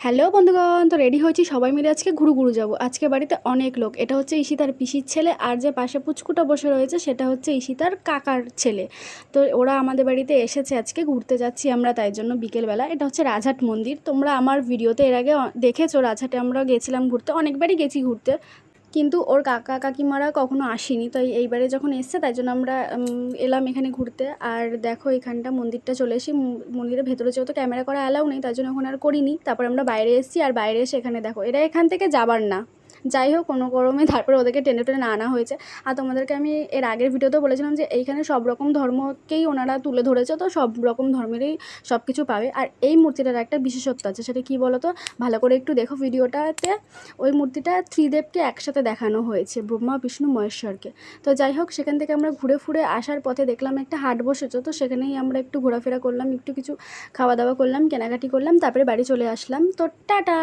Hello বন্ধুগণ, তো ready হয়েছি সবাই মিলে আজকে ঘুরু যাব। আজকে বাড়িতে অনেক লোক। এটা হচ্ছে ঈশিতার পিসির ছেলে, আর যে পাশে পুচকুটা বসে রয়েছে সেটা হচ্ছে ঈশিতার কাকার ছেলে। তো ওরা আমাদের বাড়িতে এসেছে, আজকে ঘুরতে যাচ্ছি আমরা, তাই জন্য বিকেলবেলা। এটা হচ্ছে রাজহাট মন্দির, তোমরা আমার ভিডিওতে এর আগে দেখেছো। রাজহাটে আমরা গেছিলাম ঘুরতে, অনেকবারই গেছি ঘুরতে, কিন্তু ওর কাকা কাকিমারা কখনো আসেনি। তাই এইবারে যখন এসছে তাই জন্য আমরা এলাম এখানে ঘুরতে। আর দেখো এখানটা মন্দিরটা চলে এসে, মন্দিরের ভেতরে যেহেতু ক্যামেরা করা অ্যালাউ নেই তাই জন্য ওখানে আর করিনি। তারপর আমরা বাইরে এসেছি, আর বাইরে এসে এখানে দেখো এরা এখান থেকে যাবার না, যাই হোক কোনো গরমে তারপরে ওদেরকে টেনে টেনে আনা হয়েছে। আর তোমাদেরকে আমি এর আগের ভিডিওতেও বলেছিলাম যে এইখানে সব রকম ধর্মকেই ওনারা তুলে ধরেছে, তো সব রকম ধর্মেরই সব কিছু পাবে। আর এই মূর্তিটার একটা বিশেষত্ব আছে, সেটা কী বলো তো, ভালো করে একটু দেখো ভিডিওটাতে। ওই মূর্তিটা ত্রিদেবকে একসাথে দেখানো হয়েছে, ব্রহ্মা বিষ্ণু মহেশ্বরকে। তো যাই হোক, সেখান থেকে আমরা ঘুরে ফুরে আসার পথে দেখলাম একটা হাট বসেছে, তো সেখানেই আমরা একটু ঘোরাফেরা করলাম, একটু কিছু খাওয়া দাওয়া করলাম, কেনাকাটি করলাম, তারপরে বাড়ি চলে আসলাম। তো টাটা।